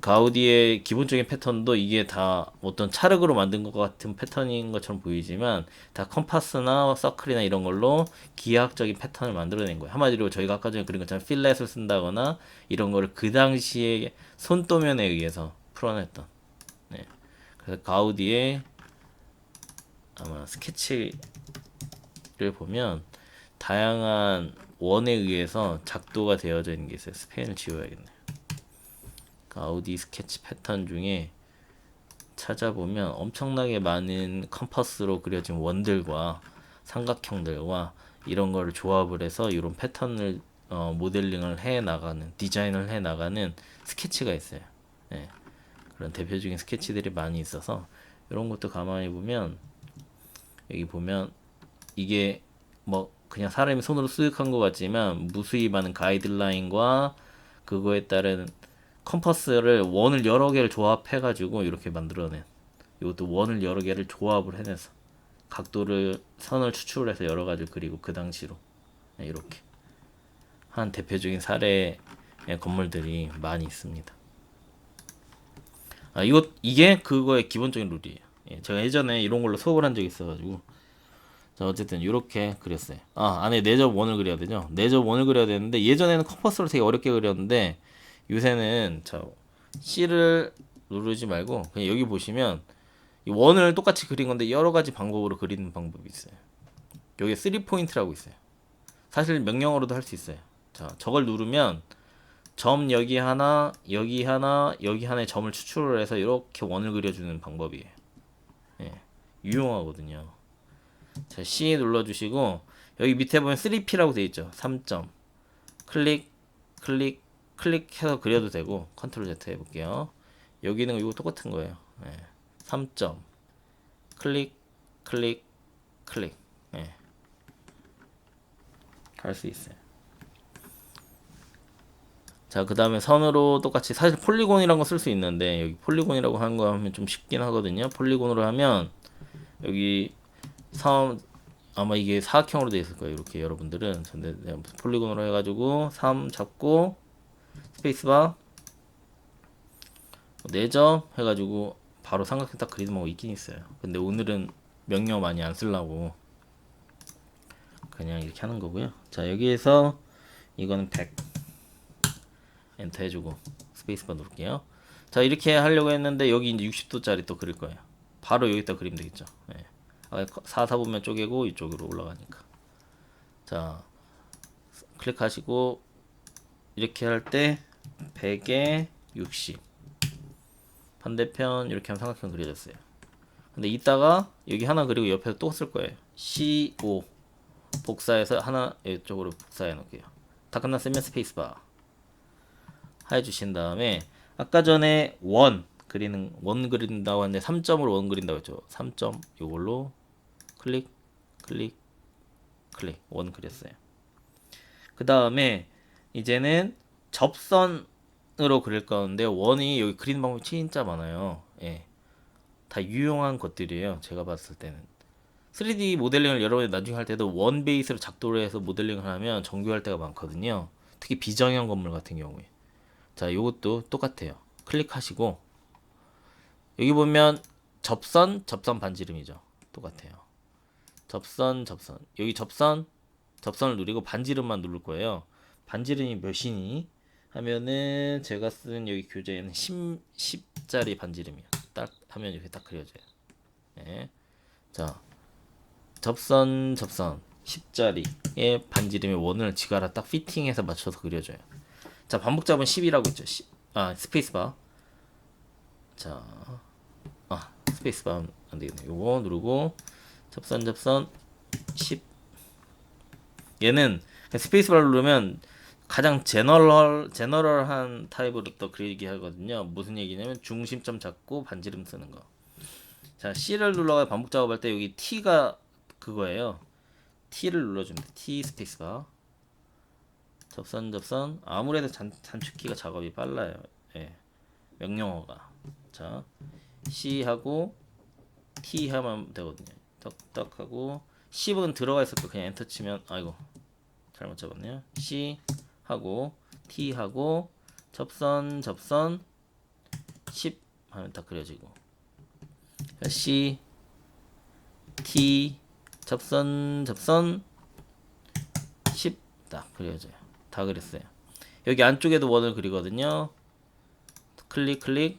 가우디의 기본적인 패턴도 이게 다 어떤 찰흙으로 만든 것 같은 패턴인 것처럼 보이지만 다 컴파스나 서클이나 이런 걸로 기하학적인 패턴을 만들어낸 거예요. 한마디로 저희가 아까 전에 그린 것처럼 필렛을 쓴다거나 이런 거를 그 당시에 손도면에 의해서 풀어냈던. 네. 그래서 가우디의 아마 스케치를 보면 다양한 원에 의해서 작도가 되어져 있는 게 있어요. 스페인을 지워야겠네요. 가우디 스케치 패턴 중에 찾아보면 엄청나게 많은 컴퍼스로 그려진 원들과 삼각형들과 이런 거를 조합을 해서 이런 패턴을 모델링을 해 나가는 디자인을 해 나가는 스케치가 있어요. 예, 그런 대표적인 스케치들이 많이 있어서 이런 것도 가만히 보면 여기 보면 이게 뭐 그냥 사람이 손으로 쓱한 것 같지만 무수히 많은 가이드라인과 그거에 따른 컴퍼스를 원을 여러 개를 조합해가지고 이렇게 만들어낸 이것도 원을 여러 개를 조합을 해내서 각도를 선을 추출을 해서 여러 가지를 그리고 그 당시로 이렇게 한 대표적인 사례의 건물들이 많이 있습니다. 이게 그거의 기본적인 룰이에요. 예, 제가 예전에 이런 걸로 수업을 한 적이 있어가지고 자 어쨌든 이렇게 그렸어요. 안에 내접 원을 그려야 되죠. 내접 원을 그려야 되는데 예전에는 컴퍼스로 되게 어렵게 그렸는데 요새는 자 C를 누르지 말고 그냥 여기 보시면 이 원을 똑같이 그린 건데 여러 가지 방법으로 그리는 방법이 있어요. 여기 3포인트라고 있어요. 사실 명령어로도 할 수 있어요. 자 저걸 누르면 점 여기 하나 여기 하나 여기 하나의 점을 추출을 해서 이렇게 원을 그려주는 방법이에요. 예, 유용하거든요. 자 C 눌러주시고 여기 밑에 보면 3P라고 되어 있죠. 3점 클릭 클릭 클릭해서 그려도 되고 컨트롤 Z 해볼게요. 여기는 이거 똑같은 거예요. 예. 3점 클릭 클릭 클릭 예. 할 수 있어요. 자 그 다음에 선으로 똑같이 사실 폴리곤이라는 거 쓸 수 있는데 여기 폴리곤이라고 하는 거 하면 좀 쉽긴 하거든요. 폴리곤으로 하면 여기 아마 이게 사각형으로 되어 있을 거예요. 이렇게 여러분들은 근데 내가 무슨 폴리곤으로 해가지고 3 잡고 스페이스바 4점 해가지고 바로 삼각형 딱 그리는 방법 있긴 있어요. 근데 오늘은 명령 많이 안 쓰려고 그냥 이렇게 하는 거고요. 자 여기에서 이거는 100 엔터 해주고 스페이스바 누를게요. 자 이렇게 하려고 했는데 여기 이제 60도짜리 또 그릴 거예요. 바로 여기다 그리면 되겠죠. 네. 4보면 쪼개고 이쪽으로 올라가니까. 자 클릭하시고 이렇게 할 때 100에 60 반대편 이렇게 하면 삼각형 그려졌어요. 근데 이따가 여기 하나 그리고 옆에서 또 쓸 거예요. CO 복사해서 하나 이쪽으로 복사해 놓을게요. 다 끝났으면 스페이스바 해주신 다음에 아까 전에 원 그린다고 했는데 3점으로 원 그린다고 했죠. 3점 요걸로 클릭 클릭 클릭 원 그렸어요. 그 다음에 이제는 접선으로 그릴 건데 원이 여기 그리는 방법이 진짜 많아요. 예. 다 유용한 것들이에요. 제가 봤을 때는 3D 모델링을 여러분이 나중에 할 때도 원 베이스로 작도를 해서 모델링을 하면 정교할 때가 많거든요. 특히 비정형 건물 같은 경우에. 자, 이것도 똑같아요. 클릭하시고 여기 보면 접선 반지름이죠. 똑같아요. 접선 여기 접선을 누르고 반지름만 누를 거예요. 반지름이 몇이니 하면은 제가 쓴 여기 교재에는 10짜리 반지름이요. 딱 하면 이렇게 딱 그려져요. 네. 자 접선 10짜리의 반지름의 원을 지가라 딱 피팅해서 맞춰서 그려줘요. 자 반복 잡은 10이라고 했죠. 스페이스바. 자 스페이스바 안 되겠네. 요거 누르고 접선 10. 얘는 스페이스바를 누르면 가장 제너럴한 타입으로 또 그리기 하거든요. 무슨 얘기냐면 중심점 잡고 반지름 쓰는 거. 자 C를 눌러가 반복 작업할 때 여기 T가 그거예요. T를 눌러줍니다. T 스페이스바. 접선 아무래도 단축키가 작업이 빨라요. 예. 명령어가. 자 C 하고 T 하면 되거든요. 떡떡 하고 10은 들어가 있을 거 그냥 엔터 치면 아이고 잘못 잡았네요. C 하고 T 하고 접선 하면 딱 그려지고. C, T, 접선 10 딱 그려져요. 다 그렸어요. 여기 안쪽에도 원을 그리거든요. 클릭.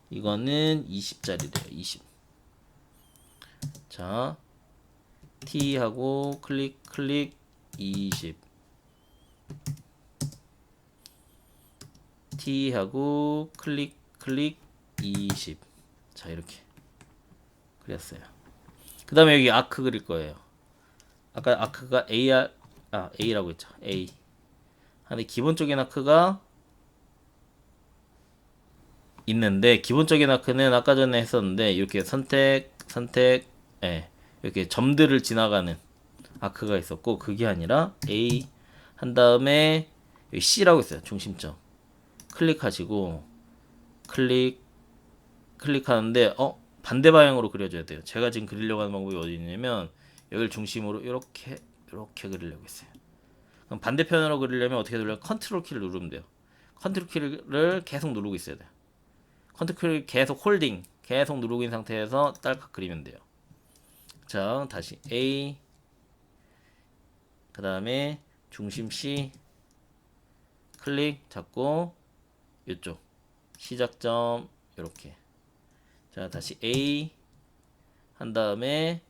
이거는 20짜리래요. 20. 자, T 하고 클릭 20. T 하고 클릭 20. 자, 이렇게 그렸어요. 그 다음에 여기 아크 그릴 거예요. 아까 아크가 A라고 했죠. A. 근데 기본적인 아크가 있는데, 기본적인 아크는 아까 전에 했었는데, 이렇게 선택, 예, 이렇게 점들을 지나가는 아크가 있었고, 그게 아니라 A 한 다음에 여기 C라고 있어요. 중심점. 클릭하시고, 클릭하는데, 반대 방향으로 그려줘야 돼요. 제가 지금 그리려고 하는 방법이 어디 있냐면, 여기를 중심으로 이렇게 그리려고 했어요. 그럼 반대편으로 그리려면 어떻게 눌러요? 컨트롤 키를 누르면 돼요. 컨트롤 키를 계속 누르고 있어야 돼요. 컨트롤 키를 계속 홀딩, 계속 누르고 있는 상태에서 딸깍 그리면 돼요. 자, 다시 A, 그 다음에 중심 C, 클릭 잡고 이쪽 시작점 이렇게. 자, 다시 A 한 다음에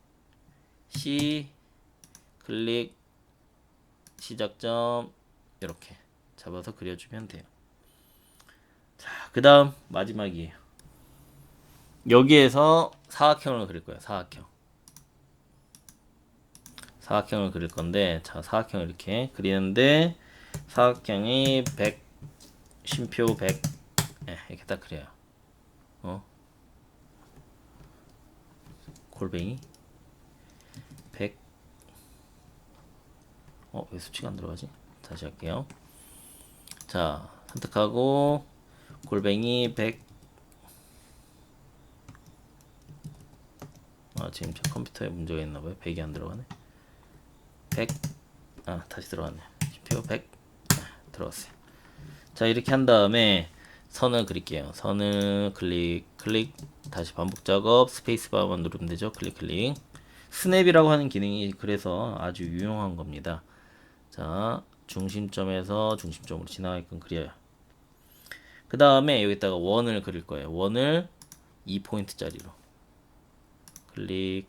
C, 클릭 시작점 이렇게 잡아서 그려주면 돼요. 자, 그 다음 마지막이에요. 여기에서 사각형을 그릴 거예요. 사각형을 그릴 건데, 자, 사각형을 이렇게 그리는데, 사각형이 100, 쉼표 100, 이렇게 딱 그려요. 골뱅이 100. 왜 수치가 안 들어가지? 다시 할게요. 자, 선택하고 골뱅이 100. 지금 제 컴퓨터에 문제가 있나봐요. 100이 안 들어가네. 100. 다시 들어갔네. 쉼표 100. 들어갔어요. 자, 이렇게 한 다음에 선을 그릴게요. 선을 클릭 다시 반복 작업 스페이스바만 누르면 되죠. 클릭 스냅이라고 하는 기능이 그래서 아주 유용한 겁니다. 자, 중심점에서 중심점으로 지나가게끔 그려요. 그 다음에 여기다가 원을 그릴 거예요. 원을 2포인트짜리로 클릭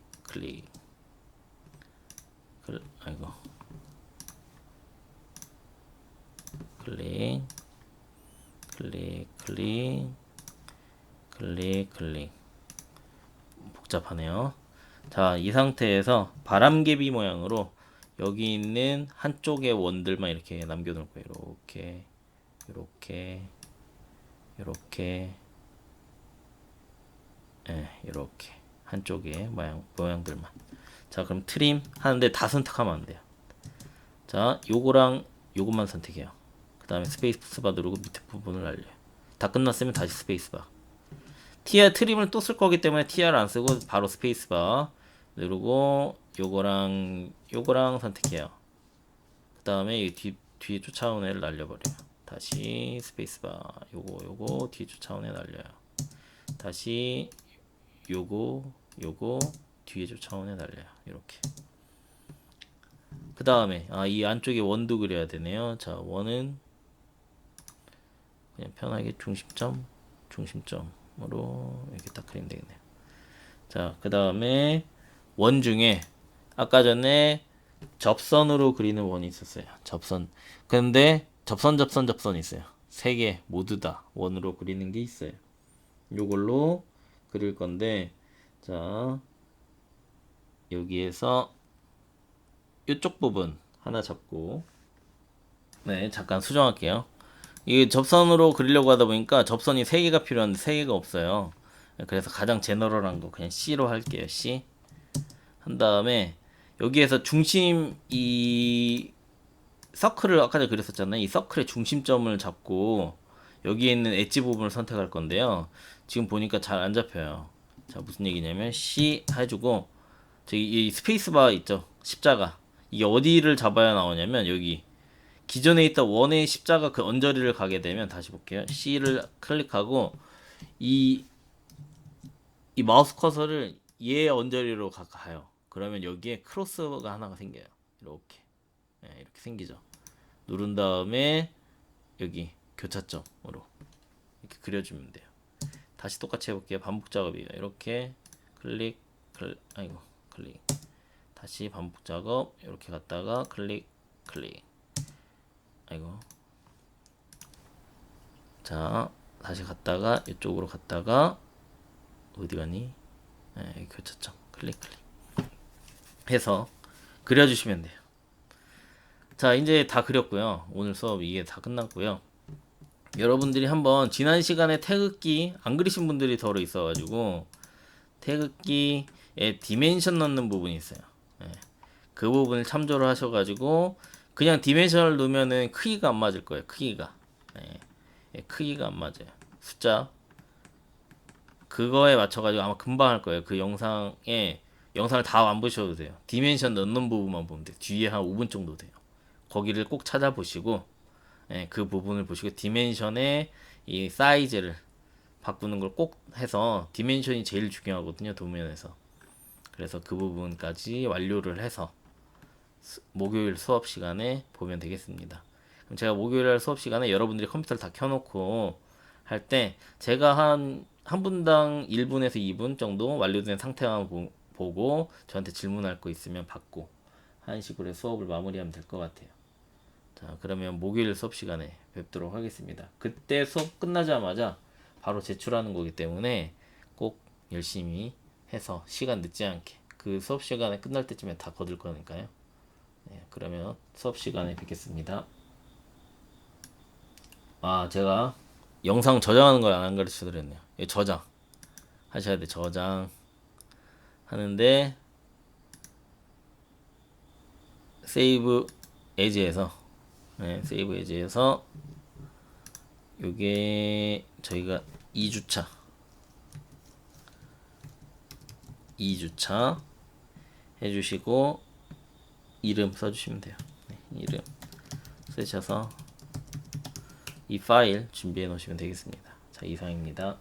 복잡하네요. 자, 이 상태에서 바람개비 모양으로 여기 있는 한쪽의 원들만 이렇게 남겨놓을 거예요. 이렇게 한쪽의 모양들만. 자, 그럼 트림 하는데 다 선택하면 안 돼요. 자, 요거랑 요것만 선택해요. 그 다음에 스페이스바 누르고 밑에 부분을 날려요. 다 끝났으면 다시 스페이스바. TR 트림을 또 쓸 거기 때문에 TR 안 쓰고 바로 스페이스바 누르고 요거랑 선택해요. 그 다음에 뒤에 쫓아오는 애를 날려버려요. 다시 스페이스바. 요거 뒤에 쫓아오는 애 날려요. 다시 요거 뒤에 쫓아오는 애 날려요. 이렇게. 그 다음에 이 안쪽에 원도 그려야 되네요. 자, 원은 그냥 편하게 중심점으로 이렇게 딱 그리면 되겠네요. 자, 그 다음에 원 중에 아까 전에 접선으로 그리는 원이 있었어요. 접선. 근데 접선이 있어요. 세 개 모두 다 원으로 그리는 게 있어요. 요걸로 그릴 건데, 자, 여기에서 이쪽 부분 하나 잡고, 네, 잠깐 수정할게요. 이게 접선으로 그리려고 하다 보니까 접선이 3개가 필요한데 3개가 없어요. 그래서 가장 제너럴한 거 그냥 C로 할게요. C 한 다음에 여기에서 중심 이 서클을 아까 전에 그렸었잖아요. 이 서클의 중심점을 잡고 여기에 있는 엣지 부분을 선택할 건데요. 지금 보니까 잘 안 잡혀요. 자, 무슨 얘기냐면 C 해주고 저기 이 스페이스바 있죠. 십자가. 이게 어디를 잡아야 나오냐면 여기 기존에 있던 원의 십자가 그 언저리를 가게 되면 다시 볼게요. C를 클릭하고 이, 이 마우스 커서를 얘 언저리로 가요. 그러면 여기에 크로스가 하나가 생겨요. 이렇게. 네, 이렇게 생기죠. 누른 다음에 여기 교차점으로 이렇게 그려주면 돼요. 다시 똑같이 해볼게요. 반복 작업이에요. 이렇게 클릭, 아이고 클릭. 다시 반복 작업 이렇게 갔다가 클릭, 클릭. 아이고. 자, 다시 갔다가 이쪽으로 갔다가 어디 가니? 네, 교차점 클릭, 클릭 해서 그려주시면 돼요. 자, 이제 다 그렸고요. 오늘 수업 이게 다 끝났고요. 여러분들이 한번 지난 시간에 태극기 안 그리신 분들이 더러 있어가지고 태극기에 디멘션 넣는 부분이 있어요. 예, 그 부분을 참조를 하셔가지고 그냥 디멘션을 넣으면은 크기가 안 맞을 거예요. 크기가 크기가 안 맞아요. 숫자 그거에 맞춰가지고 아마 금방 할 거예요. 그 영상을 다 안 보셔도 돼요. 디멘션 넣는 부분만 보면 돼요. 뒤에 한 5분 정도 돼요. 거기를 꼭 찾아보시고 그 부분을 보시고 디멘션의 이 사이즈를 바꾸는 걸 꼭 해서 디멘션이 제일 중요하거든요. 도면에서. 그래서 그 부분까지 완료를 해서 목요일 수업 시간에 보면 되겠습니다. 그럼 제가 목요일 수업 시간에 여러분들이 컴퓨터를 다 켜놓고 할 때 제가 한 분당 1분에서 2분 정도 완료된 상태만 보고 저한테 질문할 거 있으면 받고 하는 식으로 해서 수업을 마무리하면 될 것 같아요. 자, 그러면 목요일 수업 시간에 뵙도록 하겠습니다. 그때 수업 끝나자마자 바로 제출하는 거기 때문에 꼭 열심히 해서 시간 늦지 않게 그 수업 시간에 끝날 때쯤에 다 거둘 거니까요. 네, 그러면 수업 시간에 뵙겠습니다. 아, 제가 영상 저장하는 걸 안 가르쳐 드렸네요. 저장 하셔야 돼. 저장 하는데 세이브 에지에서 세이브 에지에서 요게 저희가 2주차 해주시고 이름 써주시면 돼요. 네, 이름 쓰셔서 이 파일 준비해 놓으시면 되겠습니다. 자, 이상입니다.